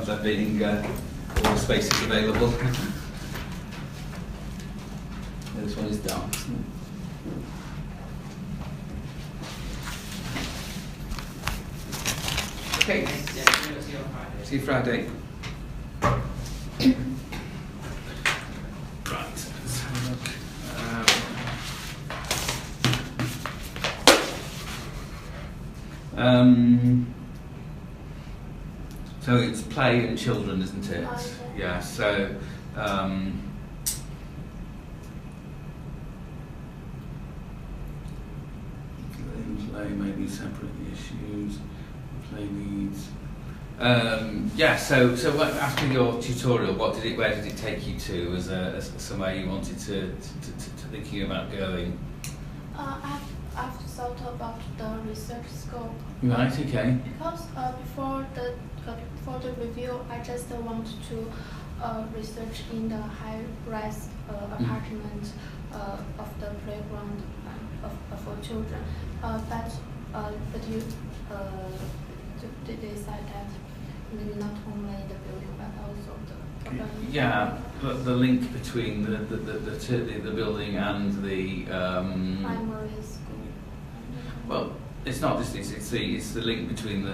there being all the spaces available. This one is dark, isn't it? Okay. See you Friday. Right, let's have a look. So it's play and children, isn't it? Okay. Yeah, so play maybe separate issues, play needs. Yeah, so what, after your tutorial, where did it take you to as somewhere you wanted to thinking about going? I've thought about the research scope. Right, okay. Because before the review, I just want to research in the high-rise apartment of the playground for children. But you decide that maybe not only the building but also the yeah, but the link between the building and the primary school. well, it's not just it's the link between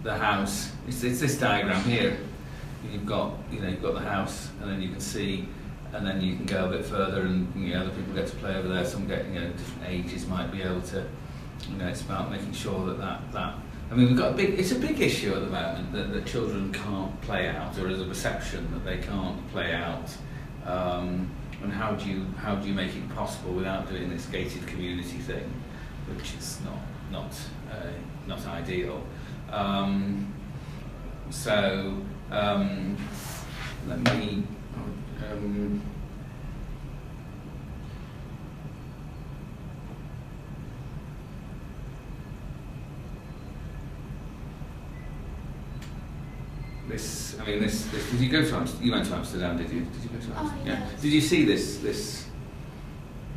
the house. It's this diagram here. You've got the house, and then you can see, and then you can go a bit further, and other people get to play over there. Some get different ages might be able to. It's about making sure that. I mean, it's a big issue at the moment that children can't play out, or there's a perception that they can't play out. And how do you make it possible without doing this gated community thing, which is not ideal. Let me. This. Did you go to Amsterdam? You went to Amsterdam, did you? Did you go to Amsterdam? Yes. Yeah. Did you see this?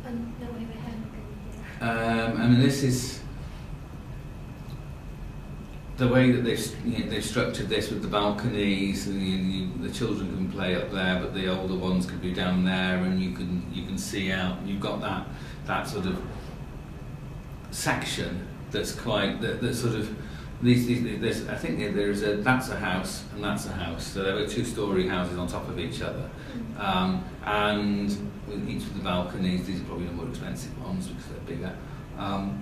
No, we haven't been here. This is the way that they've structured this with the balconies, and the children can play up there, but the older ones could be down there, and you can see out. You've got that sort of section that's quite that sort of. I think that's a house and that's a house. So there were two-storey houses on top of each other, and with each of the balconies. These are probably the more expensive ones because they're bigger. And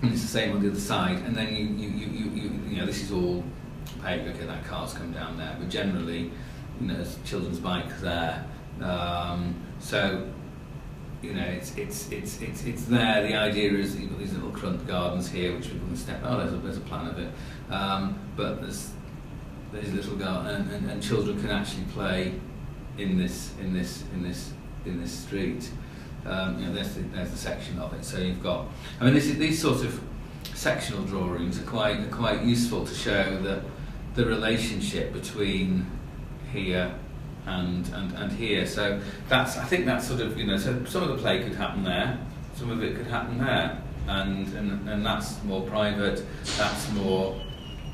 it's the same on the other side. And then you this is all opaque. Okay, that car's come down there, but generally, there's children's bikes there. So. It's there. The idea is that you've got these little front gardens here, which people can step out. There's a plan of it, but there's little garden, and children can actually play in this street. There's the section of it. So you've got. These sort of sectional drawings are quite useful to show the relationship between here. And here, so I think that's sort of so some of the play could happen there, some of it could happen there, and that's more private, that's more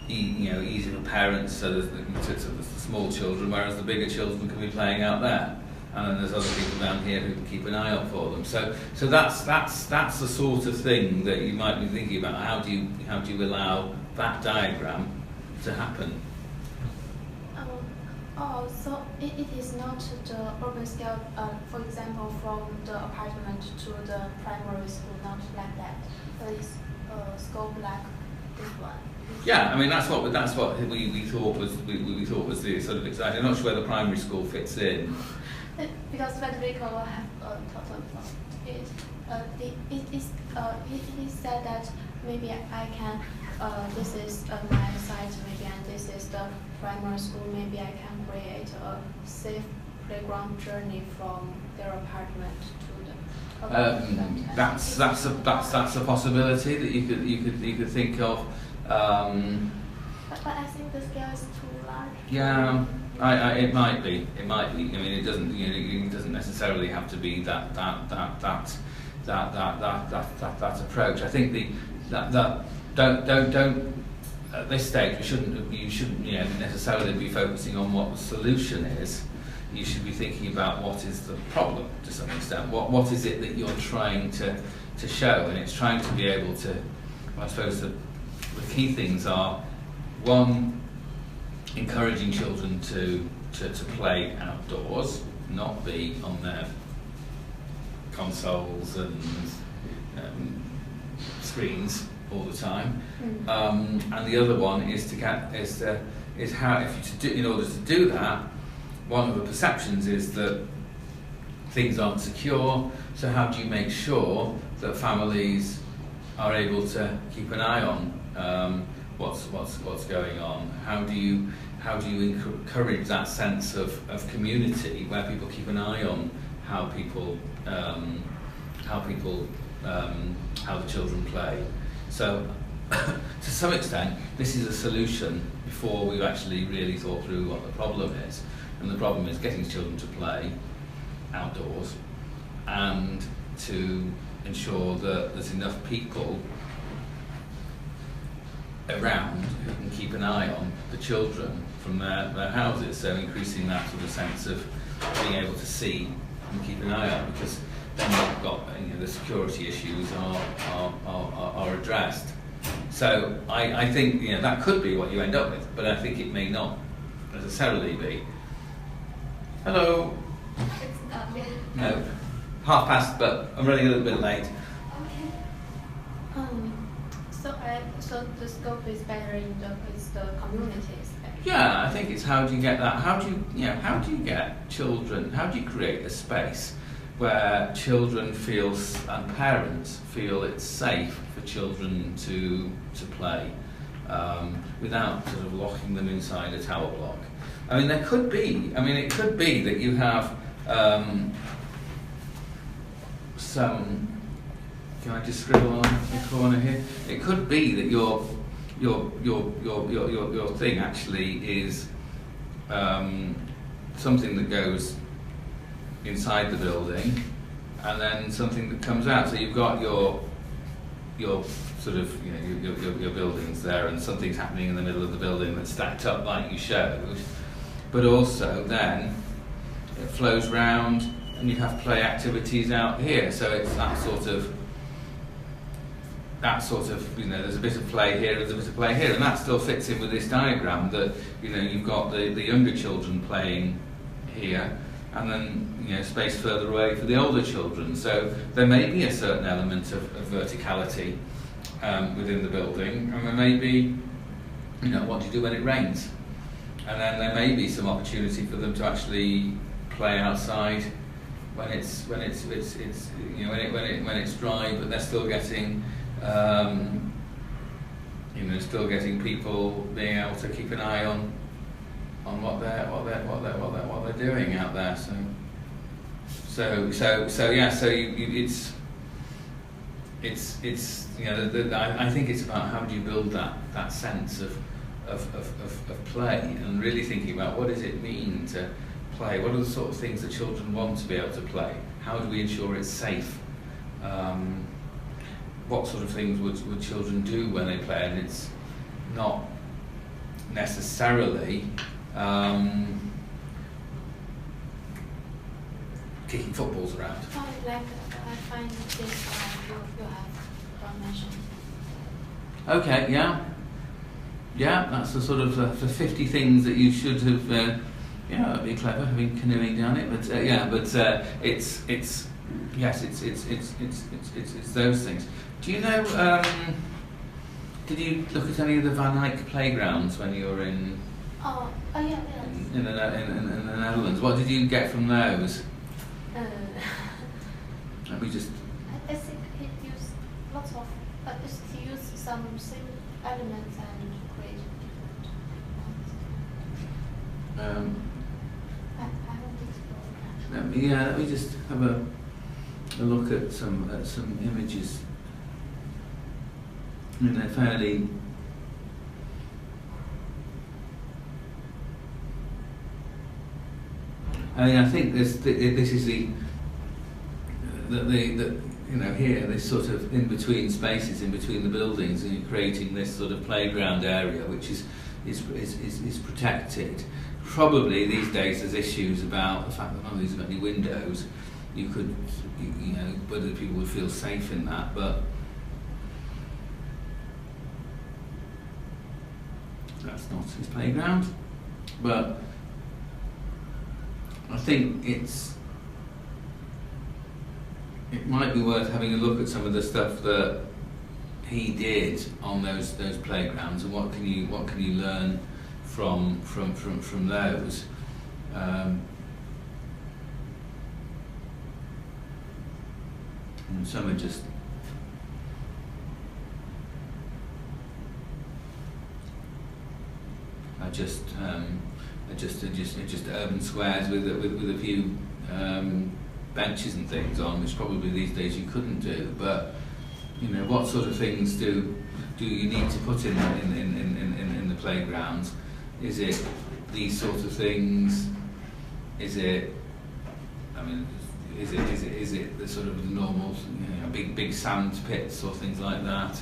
easy for parents. So there's the small children, whereas the bigger children can be playing out there, and then there's other people down here who can keep an eye out for them. So that's the sort of thing that you might be thinking about. How do you allow that diagram to happen? So it is not the urban scale, for example, from the apartment to the primary school, not like that. It's scope like this one. Yeah, that's what we thought was the sort of exciting. I'm not sure where the primary school fits in. Because Federico have thought of it. He said that maybe I can. This is my site, maybe, and this is the primary school. Maybe I can create a safe playground journey from their apartment to the. That's a possibility that you could think of. But I think the scale is too large. Yeah, it might be. It doesn't necessarily have to be that approach. I think don't at this stage, you shouldn't necessarily be focusing on what the solution is. You should be thinking about what is the problem to some extent. What is it that you're trying to show? And it's trying to be able to, I suppose the key things are, one, encouraging children to play outdoors, not be on their consoles and screens all the time. And the other one is in order to do that, one of the perceptions is that things aren't secure. So how do you make sure that families are able to keep an eye on what's going on? How do you encourage that sense of community where people keep an eye on how the children play? So to some extent, this is a solution before we've actually really thought through what the problem is. And the problem is getting children to play outdoors and to ensure that there's enough people around who can keep an eye on the children from their houses. So increasing that sort of sense of being able to see and keep an eye on, because then you've got the security issues are addressed. So I think that could be what you end up with, but I think it may not necessarily be. Hello. It's not yet. No, 1:30, but I'm running a little bit late. Okay. So the scope is better in the communities. Yeah, I think it's how do you get that? How do you get children? How do you create a space where children feel and parents feel it's safe for children to play without sort of locking them inside a tower block? I mean, it could be that you have some. Can I just scribble on the corner here? It could be that your thing actually is something that goes inside the building, and then something that comes out. So you've got your sort of your buildings there, and something's happening in the middle of the building that's stacked up like you showed. But also then it flows round, and you have play activities out here. So it's that sort of there's a bit of play here, there's a bit of play here, and that still fits in with this diagram that you've got the younger children playing here, and then space further away for the older children. So there may be a certain element of verticality within the building, and there may be what do you do when it rains, and then there may be some opportunity for them to actually play outside when it's dry, but they're still getting still getting people being able to keep an eye on what they're doing out there. I think it's about how do you build that sense of play, and really thinking about what does it mean to play. What are the sort of things that children want to be able to play? How do we ensure it's safe? What sort of things would children do when they play? And it's not necessarily kicking footballs around. I find this you have mentioned. Okay, yeah, that's the sort of the 50 things that you should have. That'd be clever having canoeing down it, but it's those things. Do you know? Did you look at any of the Van Eyck playgrounds when you were in? Yeah. In the Netherlands? What did you get from those? Let me just. I think it used lots of. It used some same elements and create different ones. I haven't explored that. Let me just have a look at some images. I mean, they're fairly. I think this is that you know, here, this sort of in between spaces, in between the buildings, and you're creating this sort of playground area, which is protected. Probably these days there's issues about the fact that none of these have got any windows. You could, you know, whether people would feel safe in that, but that's not his playground. But I think it might be worth having a look at some of the stuff that he did on those playgrounds, and what can you learn from those. And some are just urban squares with a few benches and things on, which probably these days you couldn't do. But you know, what sort of things do you need to put in the playgrounds? Is it these sort of things? Is it? I mean, is it the sort of the normal, you know, big sand pits or things like that?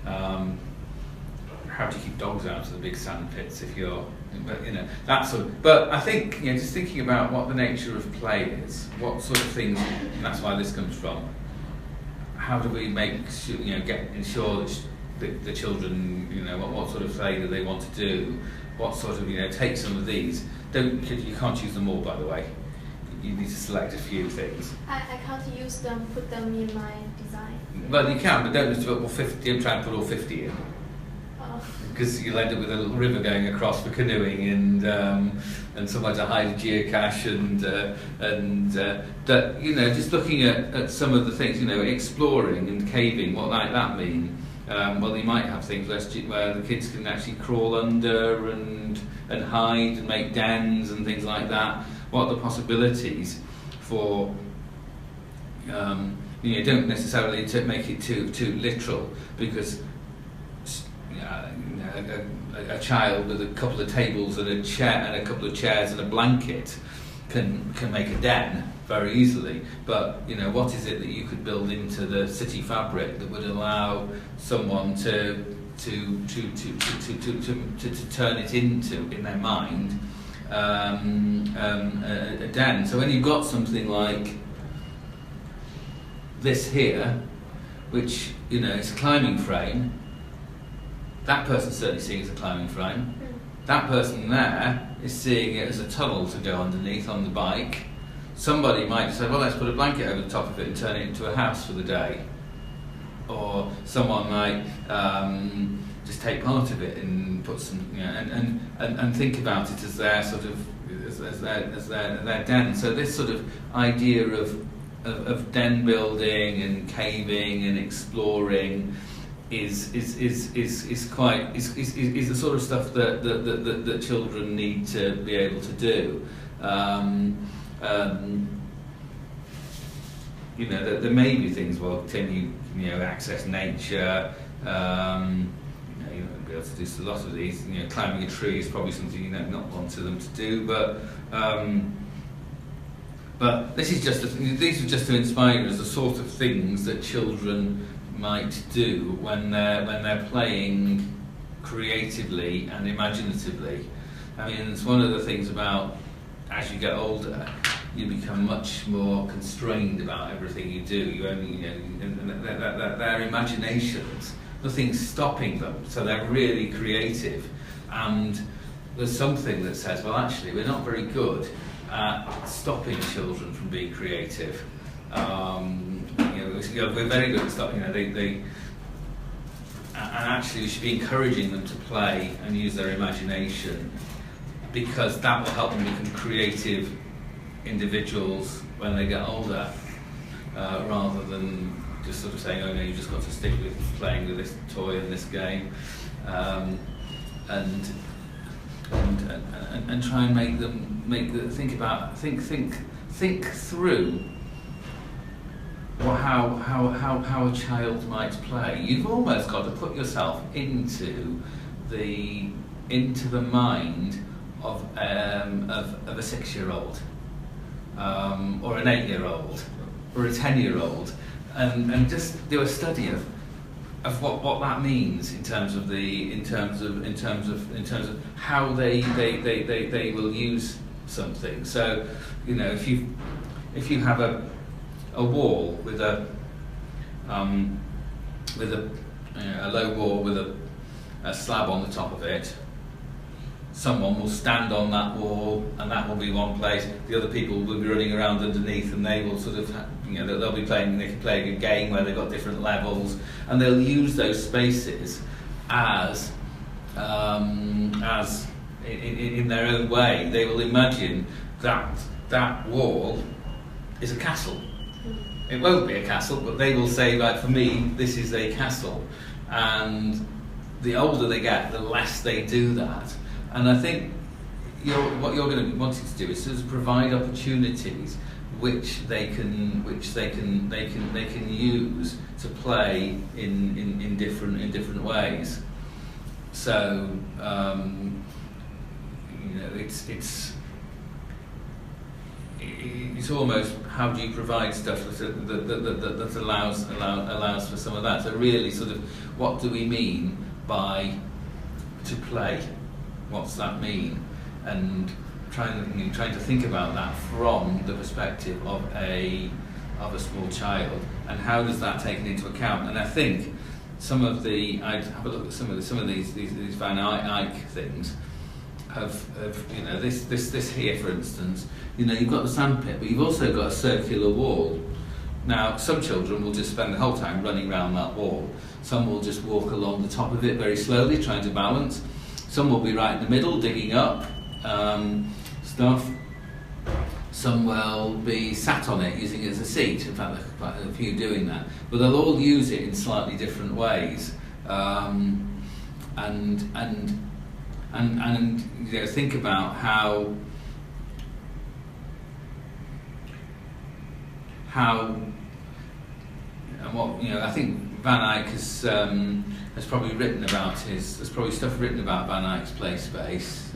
How do you keep dogs out of the big sand pits if you're, but you know, that sort of. But I think, you know, just thinking about what the nature of play is, what sort of things, and that's why this comes from. How do we make sure, you know, ensure that the children, you know, what sort of play do they want to do? What sort of, you know, take some of these. You can't use them all, by the way. You need to select a few things. I can't use them, put them in my design. Well, you can, but don't just put all 50. Don't try and put all 50 in. Because you'll end up with a little river going across for canoeing, and somewhere to hide a geocache, and that, you know, just looking at some of the things, you know, exploring and caving, what might that mean? Well, you might have things where the kids can actually crawl under and hide and make dens and things like that. What are the possibilities for? You know, don't necessarily make it too literal, because a child with a couple of tables and a chair and a couple of chairs and a blanket can make a den very easily. But you know, what is it that you could build into the city fabric that would allow someone to turn it into, in their mind, a den? So when you've got something like this here, which, you know, it's a climbing frame. That person's certainly seeing it as a climbing frame. That person there is seeing it as a tunnel to go underneath on the bike. Somebody might say, well, let's put a blanket over the top of it and turn it into a house for the day. Or someone might just take part of it and put some, you know, and think about it as their sort of as their den. So this sort of idea of den building and caving and exploring is the sort of stuff that children need to be able to do. You know, there may be things. Well, can you know, access nature? You know, you won't be able to do a lot of these. You know, climbing a tree is probably something you don't not want them to do. But this is just these are just to inspire us the sort of things that children might do when they're playing creatively and imaginatively. I mean, it's one of the things about, as you get older, you become much more constrained about everything you do. You only, you know, their imaginations, nothing's stopping them, so they're really creative. And there's something that says, well, actually, we're not very good at stopping children from being creative. You know, we're very good at stopping. You know, and actually, we should be encouraging them to play and use their imagination, because that will help them become creative individuals when they get older, rather than just sort of saying, oh no, you've just got to stick with playing with this toy and this game, and try and make them think through how a child might play. You've almost got to put yourself into the mind of a 6-year-old or an 8-year-old. or a 10-year-old, and just do a study of what that means in terms of how they will use something. So, you know, if you have a wall with a low wall with a slab on the top of it, someone will stand on that wall, and that will be one place. The other people will be running around underneath, and they will sort of, you know, they'll be playing. They can play a game where they've got different levels, and they'll use those spaces as in their own way. They will imagine that wall is a castle. It won't be a castle, but they will say, right, for me, this is a castle. And the older they get, the less they do that. And I think what you're going to be wanting to do is to provide opportunities which they can use to play in different ways. So you know, it's almost, how do you provide stuff that allows for some of that? So really, sort of, what do we mean by to play? What's that mean? And trying to think about that from the perspective of a small child, and how does that take into account? And I think I'd have a look at some of these Van Eyck things. Have you know, this here, for instance, you know, you've got the sandpit, but you've also got a circular wall. Now, some children will just spend the whole time running around that wall. Some will just walk along the top of it very slowly, trying to balance. Some will be right in the middle, digging up stuff. Some will be sat on it, using it as a seat. In fact, there's quite a few doing that. But they'll all use it in slightly different ways. And you know, think about how and what, you know, I think Van Eyck has probably written about there's probably stuff written about Van Eyck's play space.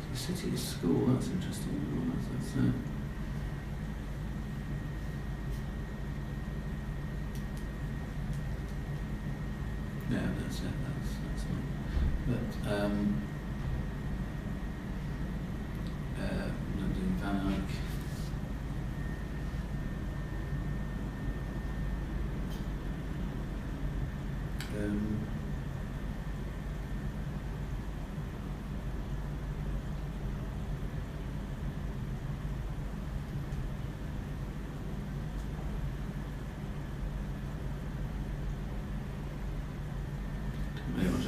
The city is school, that's interesting. That's yeah, that's it. That's it. But I'm doing Van Eyck.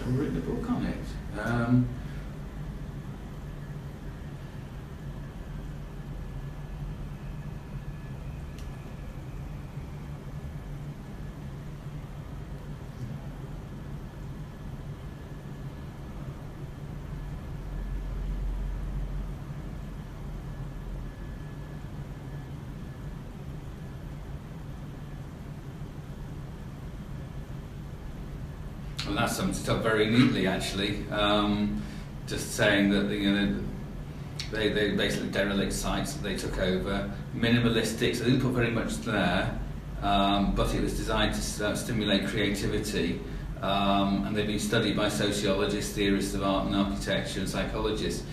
I've written a book on it. And that sums it up very neatly, actually. Just saying that they basically derelict sites that they took over, minimalistic. So they didn't put very much there, but it was designed to stimulate creativity. And they've been studied by sociologists, theorists of art and architecture, and psychologists.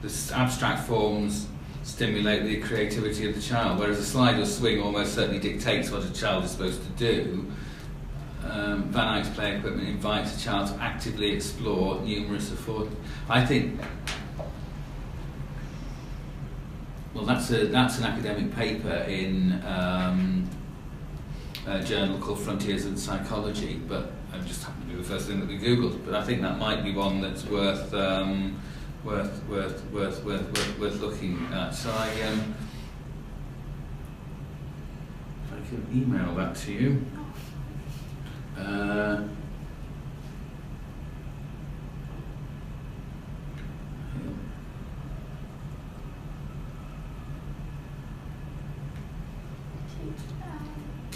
The abstract forms stimulate the creativity of the child, whereas a slide or swing almost certainly dictates what a child is supposed to do. Van Eyck's play equipment invites a child to actively explore numerous I think, well, that's an academic paper in a journal called Frontiers in Psychology, but I just happened to be the first thing that we Googled. But I think that might be one that's worth looking at. So I can email that to you.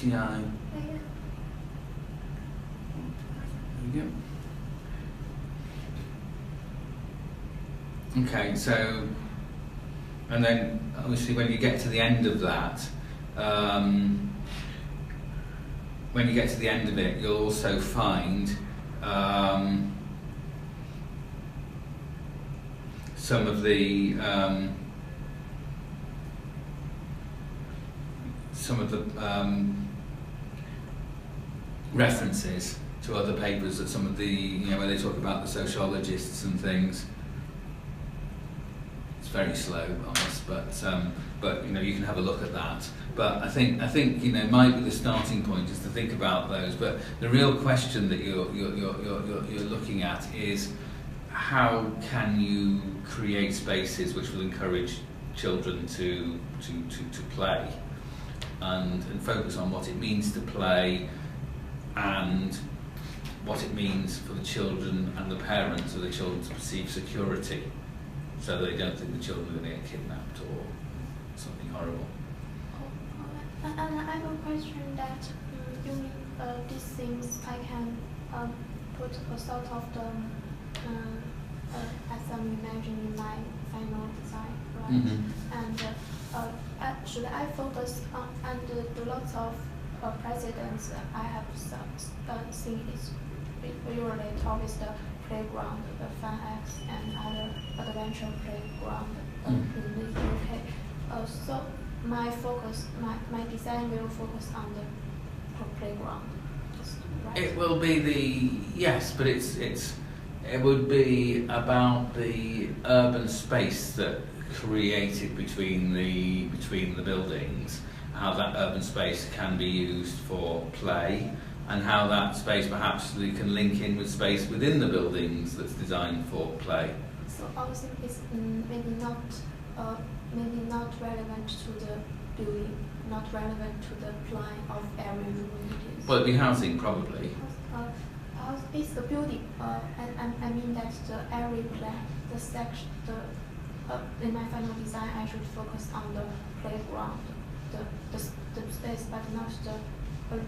TI. There you go. Okay, so, and then obviously when you get to the end of that, when you get to the end of it, you'll also find some of the references to other papers that some of the, where they talk about the sociologists and things. It's very slow on us, but you can have a look at that. But I think might be the starting point is to think about those. But the real question that you're looking at is how can you create spaces which will encourage children to play and focus on what it means to play and what it means for the children and the parents of the children to perceive security, so that they don't think the children are going to get kidnapped or something horrible. And I have a question that these things I can put a sort of the as I'm imagining my final design, right? Mm-hmm. And should I focus on, and lots of precedents I have seen is usually towards the playground, the FunX and other adventure playground in the UK. So my focus, my design will focus on the playground. Right? It will be but it would be about the urban space that created between the buildings, how that urban space can be used for play, and how that space perhaps can link in with space within the buildings that's designed for play. So I think it's maybe not relevant to the building, not relevant to the plan of every room. Well, it'd be housing probably. It's the building, and I mean that the area plan, the section, in my final design, I should focus on the playground, the space, but not the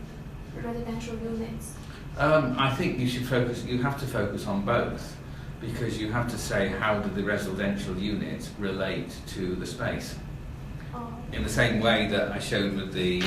residential units. I think you have to focus on both, because you have to say how do the residential units relate to the space. In the same way that I showed with the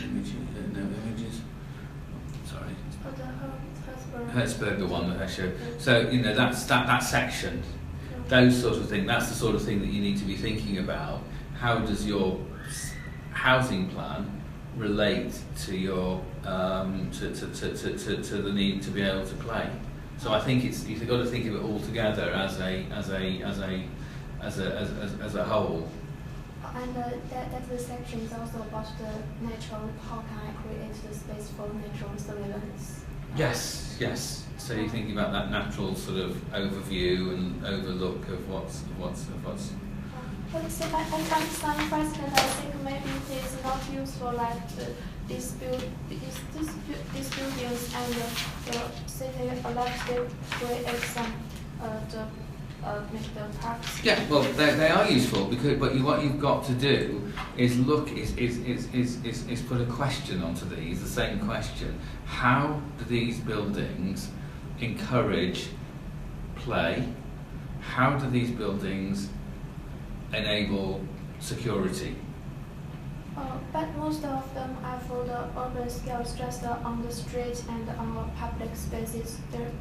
images. Sorry. The Hertzberger one that I showed. So that's that section. Those sort of things. That's the sort of thing that you need to be thinking about. How does your housing plan relate to your to the need to be able to play? So I think you've got to think of it all together as a whole. And that the section is also about the natural. How can I create the space for natural surveillance? Yes. So you're thinking about that natural sort of overview and overlook of what's. But so I find some precedent. I think maybe it is not useful like these buildings and the city allowed to create some the parks. Yeah, well, they are useful because, but what you've got to do is is put a question onto these. The same question: how do these buildings encourage play? How do these buildings enable security? But most of them are for the urban scales, just on the street and on the public spaces. There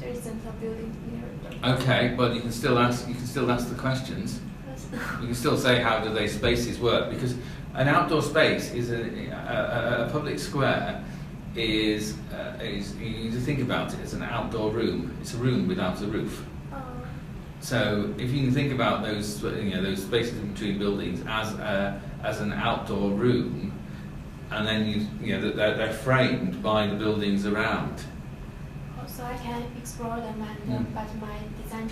isn't a building near them. Okay, but you can still ask the questions. You can still say how do those spaces work, because an outdoor space is a public square is you need to think about it as an outdoor room. It's a room without a roof. So if you can think about those those spaces in between buildings as an outdoor room, and then they're framed by the buildings around. So I can explore them, and but my design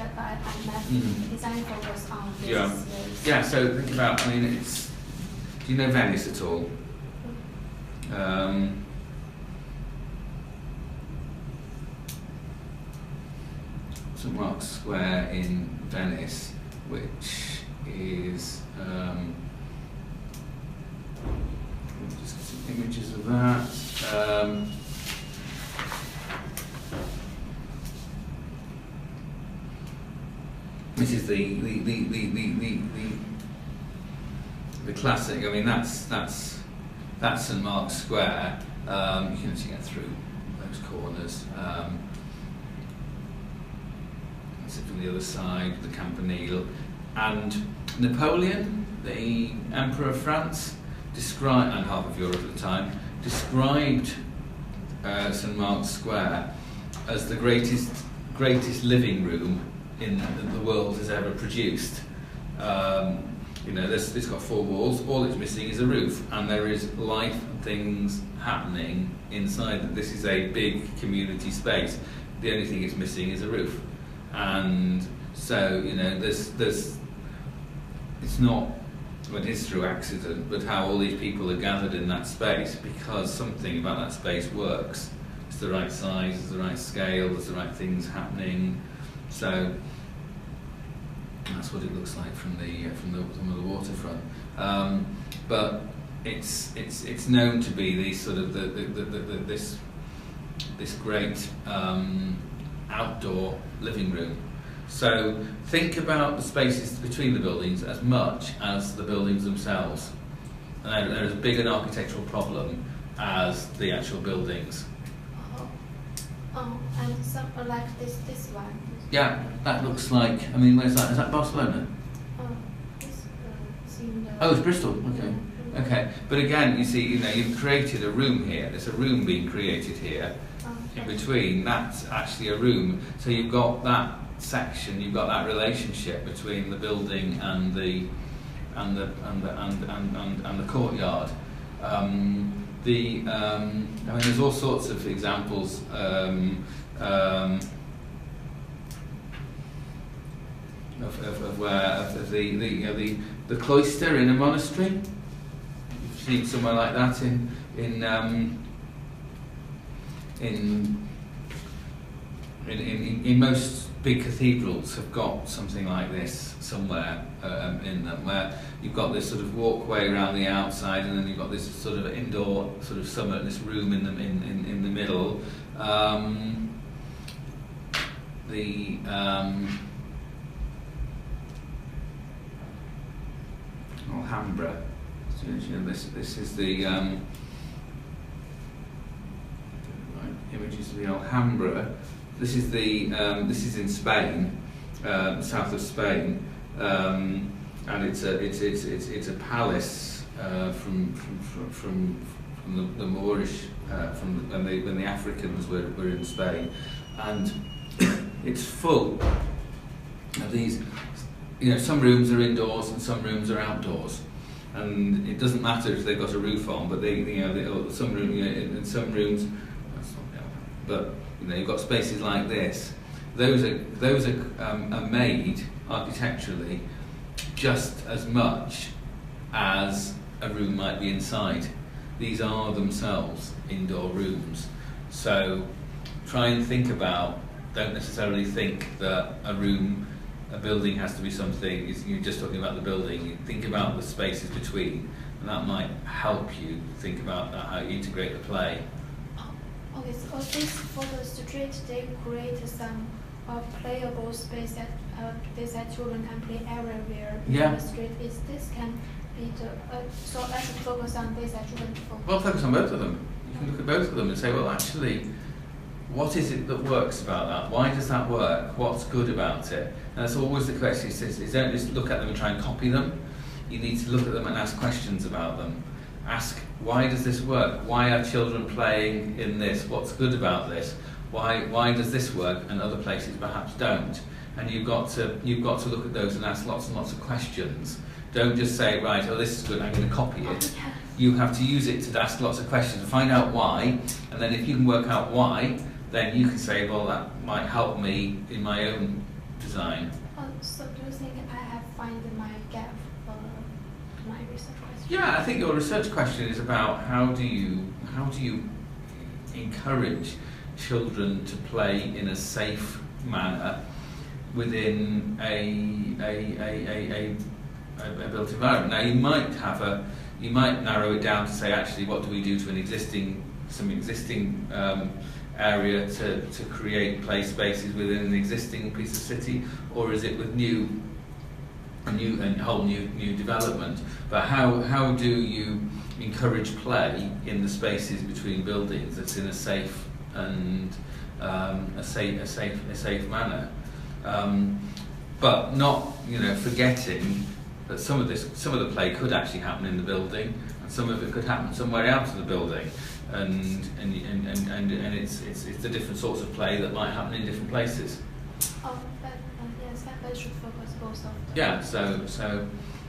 design focus on this. Yeah. Yeah. So think about. I mean, it's. Do you know Venice at all? St Mark's Square in Venice, which is. Just get some images of that. This is the classic. I mean, that's St Mark's Square. You can actually get through those corners. That's it from the other side, the Campanile. And Napoleon, the Emperor of France, described, and half of Europe at the time, described St Mark's Square as the greatest living room in the world has ever produced. You know, it's got 4 walls. All it's missing is a roof, and there is life and things happening inside. This is a big community space. The only thing it's missing is a roof, and so you know, there's. It's not. Well, it is through accident, but how all these people are gathered in that space because something about that space works. It's the right size, it's the right scale, there's the right things happening. So that's what it looks like from the waterfront. But it's known to be these sort of this great outdoor living room. So think about the spaces between the buildings as much as the buildings themselves. And they're as big an architectural problem as the actual buildings. And some like this one. Yeah, that looks like. I mean, where's that? Is that Barcelona? Oh, it's Bristol. Okay, okay. But again, you see, you know, you've created a room here. There's a room being created here. In between, that's actually a room. So you've got that section. You've got that relationship between the building and the courtyard. I mean, there's all sorts of examples. Of the cloister in a monastery. You've seen somewhere like that in most big cathedrals have got something like this somewhere in them, where you've got this sort of walkway around the outside, and then you've got this sort of indoor sort of summit, this room in the middle. Alhambra. So, you know, this is the images of the Alhambra. This is in Spain, south of Spain, and it's a palace from the Moorish when the Africans were in Spain, and it's full of these. You know, some rooms are indoors and some rooms are outdoors, and it doesn't matter if they've got a roof on. But some rooms, but you know, you've got spaces like this. Those are made architecturally just as much as a room might be inside. These are themselves indoor rooms. So try and think about. Don't necessarily think that a building has to be something. You're just talking about the building. You think about the spaces between, and that might help you think about how you integrate the play. Okay, so for the street, they create some playable space that children can play everywhere. Yeah. In the street. This can be so let's focus on this that children focus. Well, focus on both of them. You can look at both of them and say, well, actually, what is it that works about that? Why does that work? What's good about it? And that's always the question. Is don't just look at them and try and copy them. You need to look at them and ask questions about them. Ask, why does this work? Why are children playing in this? What's good about this? Why does this work and other places perhaps don't? And you've got to look at those and ask lots and lots of questions. Don't just say, right, oh, this is good, I'm going to copy it. You have to use it to ask lots of questions to find out why, and then if you can work out why, then you can say, well, that might help me in my own design. So do you think I have found my gap for my research question? Yeah, I think your research question is about how do you encourage children to play in a safe manner within a built environment. Now you might narrow it down to say, actually, what do we do to some existing area to create play spaces within an existing piece of city, or is it with whole new development? But how do you encourage play in the spaces between buildings that's in a safe and a safe manner, but not forgetting that some of the play could actually happen in the building, and some of it could happen somewhere out of the building, and it's the different sorts of play that might happen in different places. Oh, but yes, that should focus both of them. Yeah,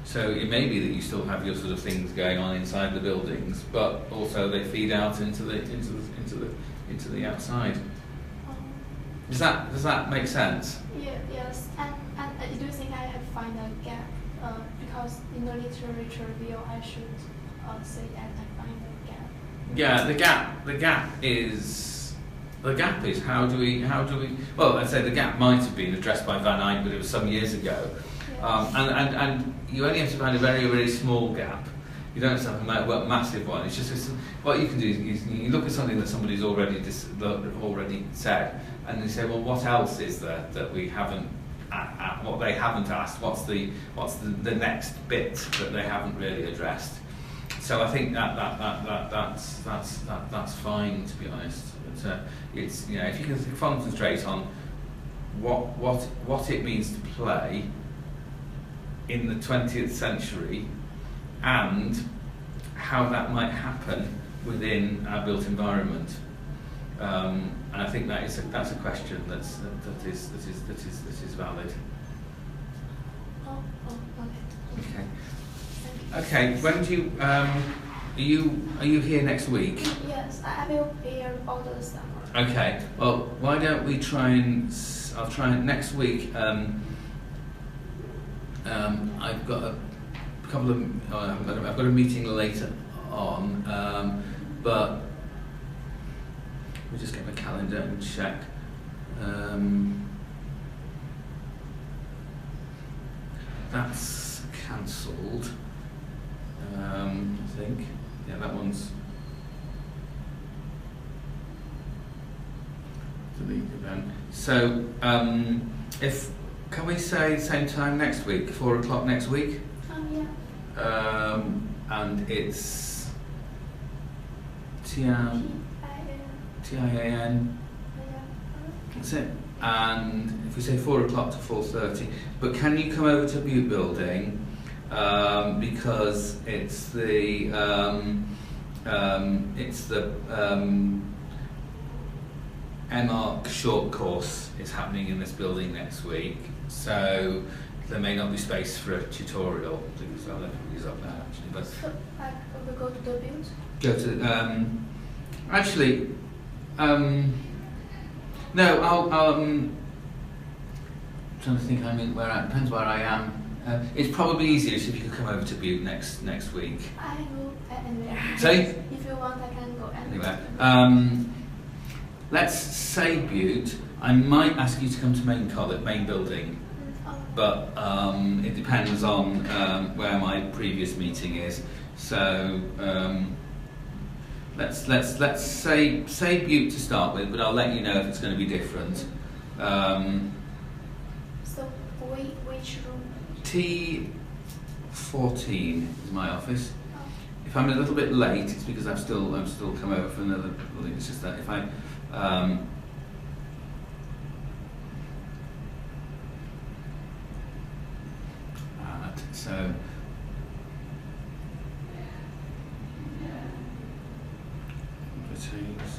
so it may be that you still have your sort of things going on inside the buildings, but also they feed out into the outside. Does that make sense? Yeah, yes, and I do think I have found a gap because in the literature review I should say that I find a gap. Yeah, the gap is how do we well, I'd say the gap might have been addressed by Van Eyck, but it was some years ago. Yes. And you only have to find a very, very small gap. You don't have to have a massive one. It's just what you can do is you look at something that somebody's already said, and you say, well, what else is there that we haven't, what they haven't asked? What's the next bit that they haven't really addressed? So I think that's fine, to be honest. But, it's if you can concentrate on what it means to play in the 20th century, and how that might happen within our built environment, and I think that's a question that is valid. Oh, okay. Okay. When do you are you here next week? Yes, I will be here all the summer. Okay. Well, why don't we I'll try next week. I've got a couple of. I've got a meeting later on, but we'll just get my calendar and check. That's cancelled. I think. Yeah, that one's deleted then. So, can we say same time next week, 4 o'clock next week? Yeah. And it's TIAN. That's it. And if we say 4 o'clock to 4:30, but can you come over to Butte Building, because it's the MArch short course is happening in this building next week, so there may not be space for a tutorial because everybody's up there actually. But So I will go to the Butte. go to actually. No, I'll trying to think. Depends where I am. It's probably easier if you could come over to Butte next week. I can go anywhere. Say? If you want, I can go anywhere. Let's say Butte. I might ask you to come to main building, but it depends on where my previous meeting is. So let's say Butte to start with, but I'll let you know if it's going to be different. So which room? T14 is my office. If I'm a little bit late, it's because I'm still come over for another building. It's just that if I so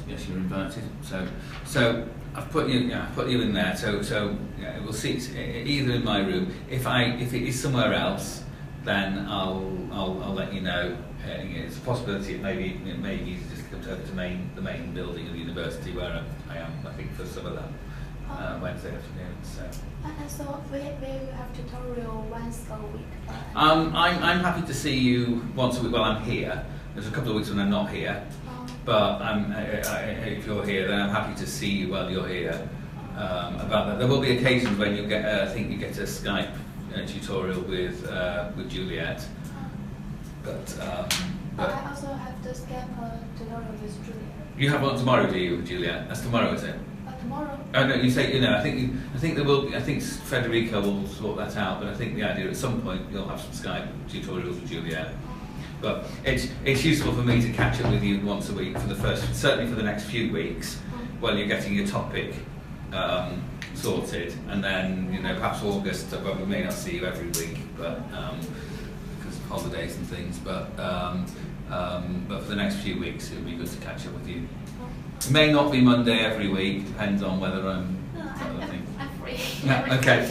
yes, you're invited. So I've put you in there. So yeah, we'll see. It's either in my room. If it is somewhere else, then I'll let you know. It's a possibility. It may be easy just to come moved over to the main building of the university where I am, I think, for some of that Wednesday afternoon. So. And so we have tutorial once a week. I'm happy to see you once a week while I'm here. There's a couple of weeks when I'm not here, but if you're here, then I'm happy to see you while you're here. About that, there will be occasions when you get, I think you get a Skype tutorial with Juliet. But I also have the Skype tutorial with Juliet. You have one tomorrow, do you, Juliet? That's tomorrow, is it? Tomorrow. Oh no, you say I think there will be. I think Federico will sort that out. But I think the idea at some point you'll have some Skype tutorials with Juliet. But it's useful for me to catch up with you once a week for certainly for the next few weeks, while you're getting your topic sorted, and then perhaps August. Well, we may not see you every week, but because of holidays and things. But for the next few weeks, it would be good to catch up with you. It may not be Monday every week, depends on whether I'm free. Yeah, okay.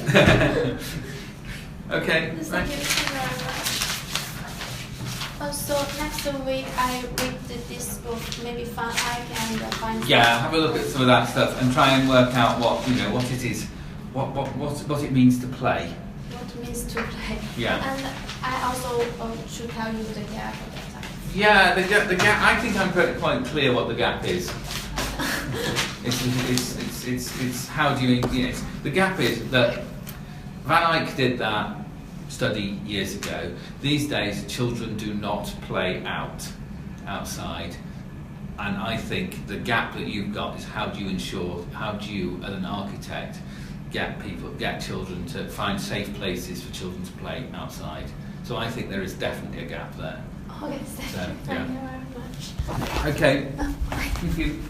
Okay. Thank you very much. So next week I read this book, maybe I can find. Yeah, have a look at some of that stuff and try and work out what it is, what it means to play. What it means to play. Yeah. And I also should tell you the gap at that time. Yeah, the gap. I think I'm quite clear what the gap is. It's how do you the gap is that Van Eyck did that study years ago. These days children do not play outside, and I think the gap that you've got is how do you as an architect get children to find safe places for children to play outside. So I think there is definitely a gap there. Okay, thank you very much. Okay. Thank you.